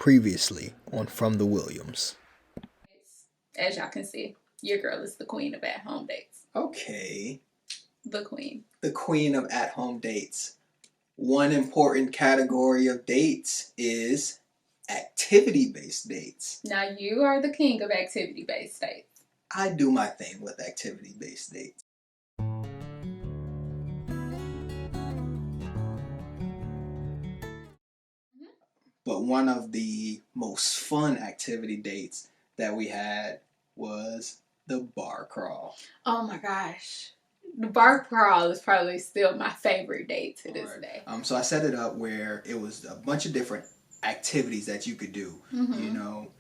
Previously on From the Williams. As y'all can see, your girl is the queen of at-home dates. Okay. The queen. The queen of at-home dates. One important category of dates is activity-based dates. Now you are the king of activity-based dates. I do my thing with activity-based dates. But one of the most fun activity dates that we had was the bar crawl. Oh my gosh. The bar crawl is probably still my favorite date to this day. So I set it up where it was a bunch of different activities that you could do. Mm-hmm. You know,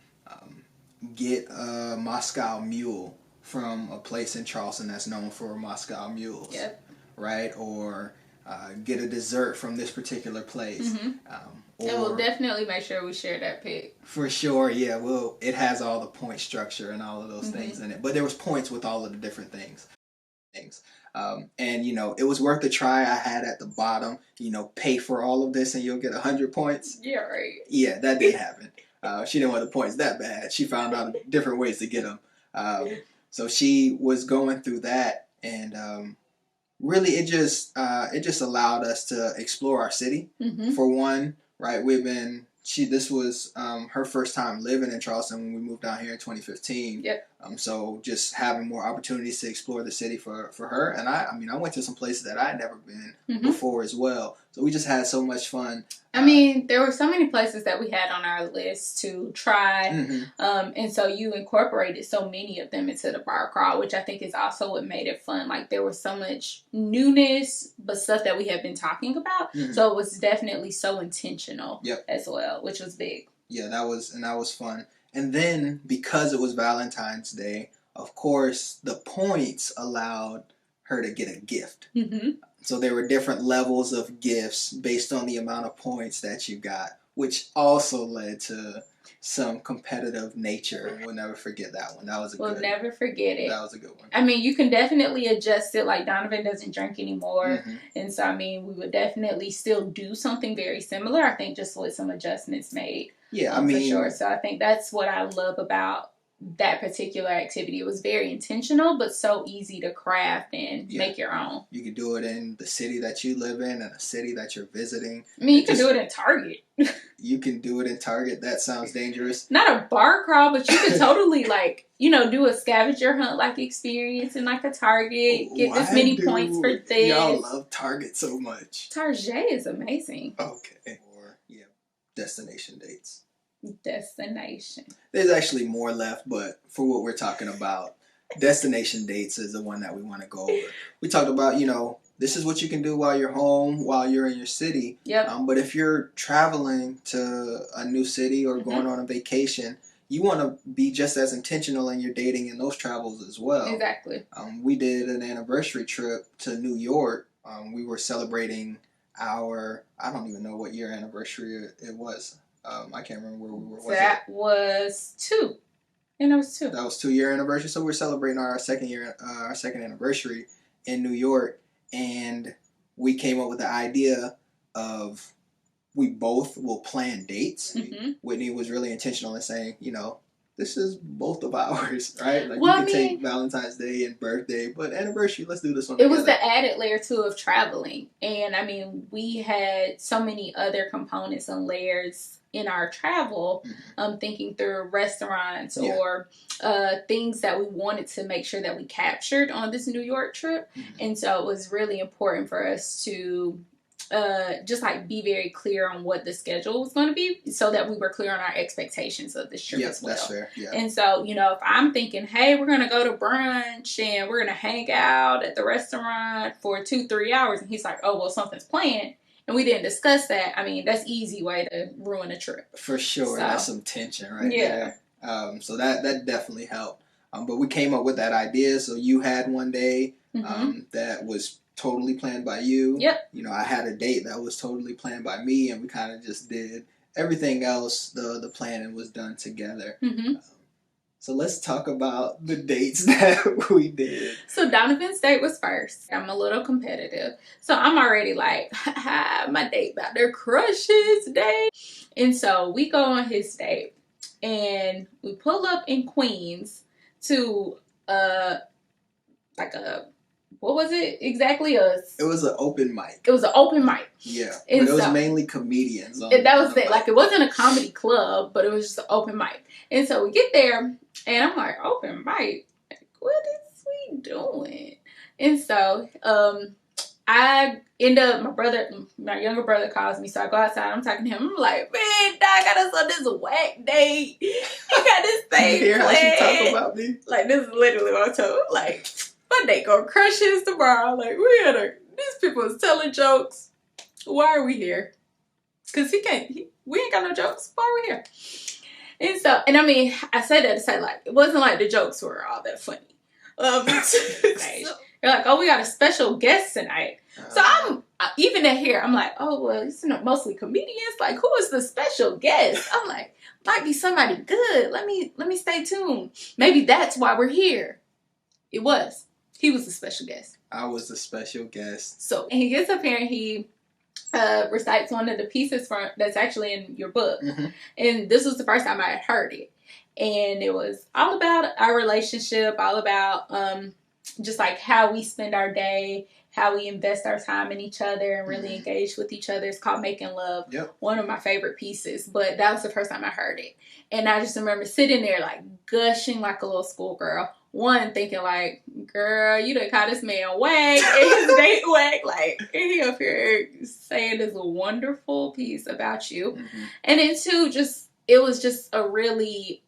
get a Moscow Mule from a place in Charleston that's known for Moscow mules. Yep. Right? Or get a dessert from this particular place. Mm-hmm. And we'll definitely make sure we share that pic. For sure, yeah. Well, it has all the point structure and all of those things in it. But there was points with all of the different things. And, you know, it was worth a try. I had at the bottom, you know, pay for all of this and you'll get 100 points. Yeah, right. Yeah, that did happen. She didn't want the points that bad. She found out different ways to get them. So she was going through that, and really it just allowed us to explore our city. For one, right? This was her first time living in Charleston when we moved down here in 2015. Yep. So just having more opportunities to explore the city for her. And I went to some places that I had never been before as well. So we just had so much fun. I mean, there were so many places that we had on our list to try. And so you incorporated so many of them into the bar crawl, which I think is also what made it fun. Like, there was so much newness, but stuff that we had been talking about. So it was definitely so intentional as well, which was big. Yeah, that was fun. And then, because it was Valentine's Day, of course, the points allowed her to get a gift. So there were different levels of gifts based on the amount of points that you got, which also led to some competitive nature. We'll never forget that one. That was We'll never forget it. That was a good one. I mean, you can definitely adjust it. Like, Donovan doesn't drink anymore. And so, I mean, we would definitely still do something very similar. I think just with some adjustments made. Yeah, I mean, for sure. So I think that's what I love about that particular activity. It was very intentional, but so easy to craft and make your own. You could do it in the city that you live in and a city that you're visiting. I mean, you can do it in Target. You can do it in Target. That sounds dangerous. Not a bar crawl, but you could totally, like, you know, do a scavenger hunt like experience in like a Target. Get this many points for this. Y'all love Target so much. Target is amazing. Okay. Or destination dates. Destination. There's actually more left, but for what we're talking about, destination dates is the one that we want to go over. We talked about, you know, this is what you can do while you're home, while you're in your city. But if you're traveling to a new city or going on a vacation, you want to be just as intentional in your dating in those travels as well. Exactly. We did an anniversary trip to New York. We were celebrating I don't even know what year anniversary it was. I can't remember where we were. Was 2. And it was 2. That was 2-year anniversary. So we're celebrating our second anniversary in New York, and we came up with the idea of we both will plan dates. Whitney was really intentional in saying, you know, this is both of ours, right? Like, well, you can take Valentine's Day and birthday, but anniversary, let's do this one together. It was the added layer, too, of traveling. And, I mean, we had so many other components and layers in our travel, thinking through restaurants or things that we wanted to make sure that we captured on this New York trip. And so it was really important for us to just like be very clear on what the schedule was going to be, so that we were clear on our expectations of this trip as well. That's fair. And so, you know, if I'm thinking, hey, we're going to go to brunch and we're going to hang out at the restaurant for 2-3 hours, and he's like, oh, well, something's planned, and we didn't discuss that, I mean, that's easy way to ruin a trip. For sure. So, that's some tension right there. So that definitely helped. But we came up with that idea. So you had one day that was totally planned by you. You know, I had a date that was totally planned by me, and we kind of just did everything else. The planning was done together. So let's talk about the dates that we did. So Donovan's date was first. I'm a little competitive. So I'm already like, my date about to crush his date. And so we go on his date and we pull up in Queens to like a, what was it exactly? It was an open mic. It was an open mic. Yeah, and but it was mainly comedians. That was it. Like, it wasn't a comedy club, but it was just an open mic. And so we get there, and I'm like, open mic? What is we doing? And so I end up, my younger brother calls me, so I go outside, I'm talking to him, I'm like, man, Dad, I got us on this whack date. You got this thing. You hear how she talk about me? Like, this is literally what I told her. Like, my date gonna crush his tomorrow. Like, these people is telling jokes. Why are we here? Because we ain't got no jokes. Why are we here? And so, and I mean, I said that to say, like, it wasn't like the jokes were all that funny. They're like, oh, we got a special guest tonight. So I'm, even at here, I'm like, oh, well, it's mostly comedians. Like, who is the special guest? I'm like, might be somebody good. Let me stay tuned. Maybe that's why we're here. It was. He was the special guest. I was the special guest. So, and he gets up here and he recites one of the pieces that's actually in your book. Mm-hmm. And this was the first time I had heard it. And it was all about our relationship, all about just like how we spend our day, how we invest our time in each other and really engage with each other. It's called Making Love. Yep. One of my favorite pieces, but that was the first time I heard it. And I just remember sitting there like gushing like a little schoolgirl. One, thinking like, girl, you done caught this man whack and his date whack. Like, and he up here saying this wonderful piece about you. Mm-hmm. And then two, it was just a really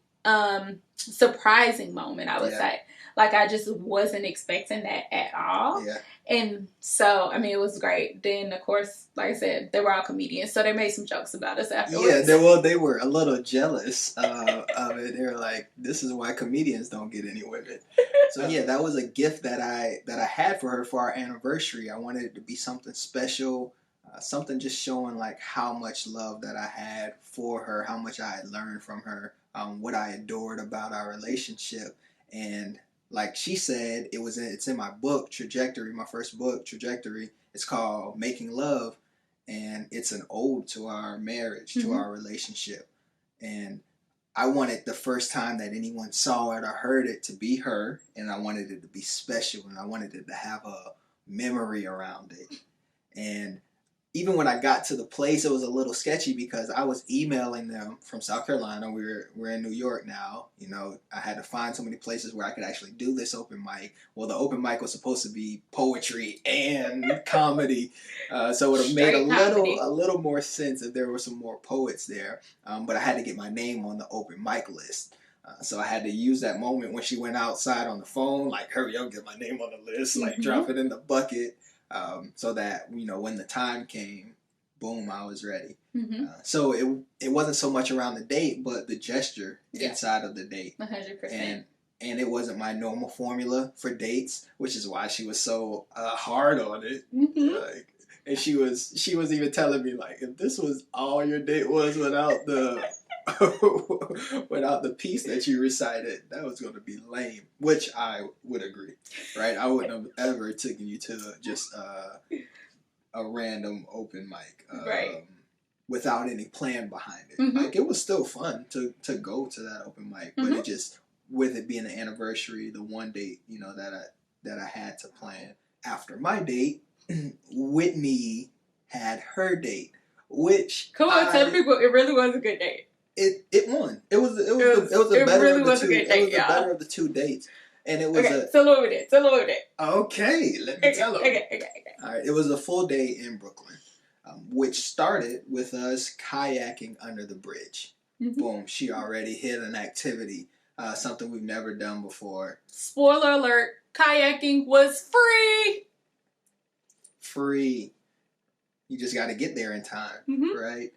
surprising moment, I would say. Like, I just wasn't expecting that at all. Yeah. And so, I mean, it was great. Then, of course, like I said, they were all comedians, so they made some jokes about us afterwards. Yeah, they were a little jealous of it. They were like, "This is why comedians don't get any women." So yeah, that was a gift that I had for her for our anniversary. I wanted it to be something special, something just showing like how much love that I had for her, how much I had learned from her, what I adored about our relationship, and like she said, it's in my book, Trajectory, my first book, Trajectory. It's called Making Love, and it's an ode to our marriage, to our relationship. And I wanted the first time that anyone saw it or heard it to be her, and I wanted it to be special, and I wanted it to have a memory around it. And even when I got to the place, it was a little sketchy because I was emailing them from South Carolina. We're in New York now. You know, I had to find so many places where I could actually do this open mic. Well, the open mic was supposed to be poetry and comedy, so it would have made a little more sense if there were some more poets there. But I had to get my name on the open mic list. So I had to use that moment when she went outside on the phone, like, hurry up, get my name on the list, like drop it in the bucket. So that, you know, when the time came, boom, I was ready. So it wasn't so much around the date, but the gesture inside of the date. 100%. And it wasn't my normal formula for dates, which is why she was so hard on it. Like, and she was even telling me, like, if this was all your date was without the without the piece that you recited, that was going to be lame, which I would agree, right? I wouldn't have ever taken you to just a random open mic, right, without any plan behind it. Like, it was still fun to go to that open mic, but it just, with it being an anniversary, the one date, you know, that I had to plan after my date, Whitney had her date, which tell people it really was a good date. It won. It was the better of the two dates, and it was Tell over there. Okay, let me tell them. Okay. All right, it was a full day in Brooklyn, which started with us kayaking under the bridge. Boom, she already hit an activity, something we've never done before. Spoiler alert: kayaking was free. Free. You just got to get there in time, right?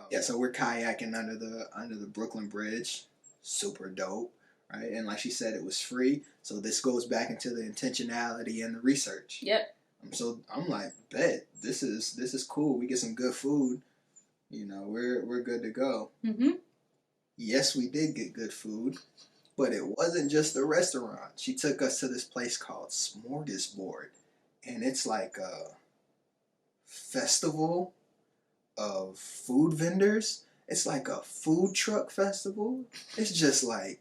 Yeah, so we're kayaking under the Brooklyn Bridge. Super dope, right? And like she said, it was free. So this goes back into the intentionality and the research. Yep. So I'm like, bet this is cool. We get some good food. You know, we're good to go. Yes, we did get good food. But it wasn't just a restaurant. She took us to this place called Smorgasbord. And it's like a festival of food vendors. It's like a food truck festival. It's just like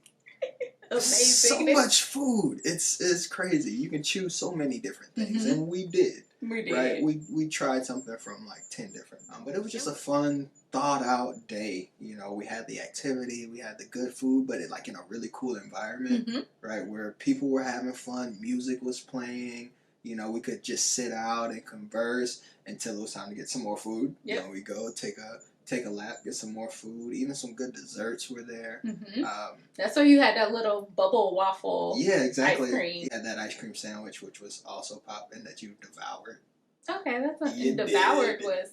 so Amazing. much food. It's crazy. You can choose so many different things, and we did. We did. Right? We tried something from like 10 different. But it was just a fun, thought out day. You know, we had the activity, we had the good food, but it like in a really cool environment, right? Where people were having fun, music was playing. You know, we could just sit out and converse until it was time to get some more food. Yep. You know, we go take a lap, get some more food. Even some good desserts were there. That's why you had that little bubble waffle. Yeah, exactly. Ice cream. You had that ice cream sandwich, which was also popping, that you devoured. Okay, that's what You devoured did. was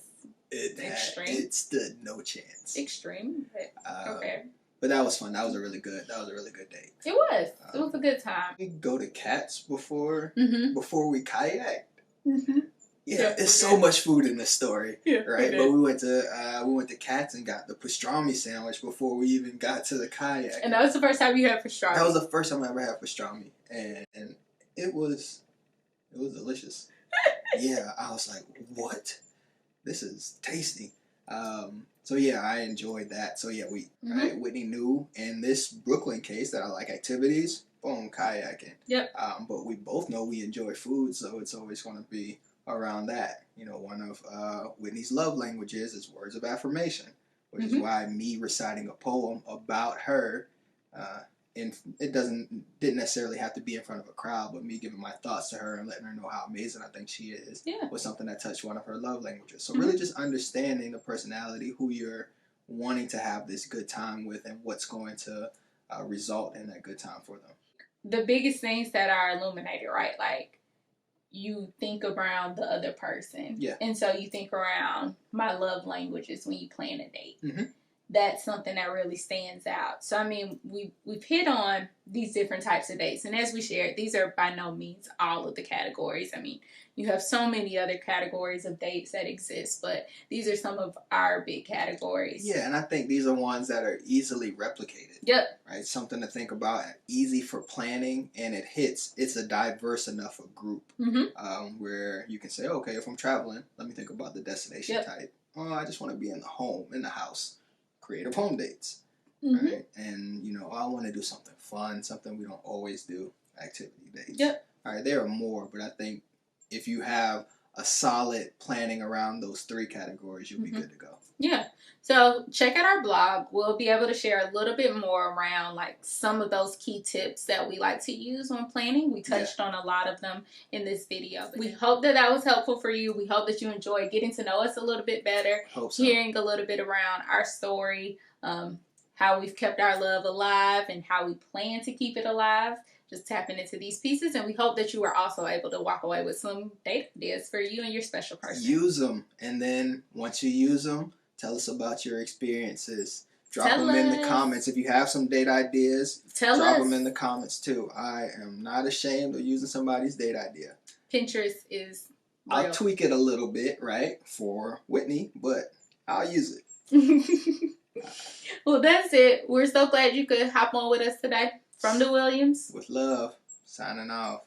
Extreme. It stood no chance. extreme. But, okay. But that was fun. That was a really good date. It was. It was a good time. We go to Cats before Mm-hmm. we kayaked. Mm-hmm. Yeah, it's so much food in this story, Yeah, right? But we went to Cats and got the pastrami sandwich before we even got to the kayak. And that was the first time you had pastrami. That was the first time I ever had pastrami, and it was delicious. Yeah, I was like, what? This is tasty. So yeah, I enjoyed that. So yeah, right, Whitney knew in this Brooklyn case that I like activities. Boom, kayaking. Yep. But we both know we enjoy food, so it's always going to be around that. You know, one of Whitney's love languages is words of affirmation, which is why me reciting a poem about her, and it didn't necessarily have to be in front of a crowd, but me giving my thoughts to her and letting her know how amazing I think she is, was something that touched one of her love languages. So really just understanding the personality, who you're wanting to have this good time with, and what's going to result in that good time for them. The biggest things that are illuminated, right? Like, you think around the other person. Yeah. And so you think around my love languages when you plan a date. Mm-hmm. That's something that really stands out. So, I mean, we've hit on these different types of dates. And as we shared, these are by no means all of the categories. I mean, you have so many other categories of dates that exist, but these are some of our big categories. Yeah, and I think these are ones that are easily replicated. Yep. Right? Something to think about, easy for planning, and it's a diverse enough a group where you can say, okay, if I'm traveling, let me think about the destination type. Oh, I just want to be in the house. Creative home dates. Right? And, you know, I want to do something fun, something we don't always do, activity dates. Yep. All right, there are more, but I think if you have a solid planning around those three categories, you'll be good to go. Yeah. So check out our blog. We'll be able to share a little bit more around like some of those key tips that we like to use when planning. We touched on a lot of them in this video. We hope that was helpful for you. We hope that you enjoyed getting to know us a little bit better, hearing a little bit around our story, how we've kept our love alive and how we plan to keep it alive. Just tapping into these pieces, and we hope that you are also able to walk away with some date ideas for you and your special person. Use them, and then once you use them, tell us about your experiences. Drop them in the comments. If you have some date ideas, drop them in the comments too. I am not ashamed of using somebody's date idea. Pinterest is real. I'll tweak it a little bit, right, for Whitney, but I'll use it. Well, that's it. We're so glad you could hop on with us today. From the Williams. With love, signing off.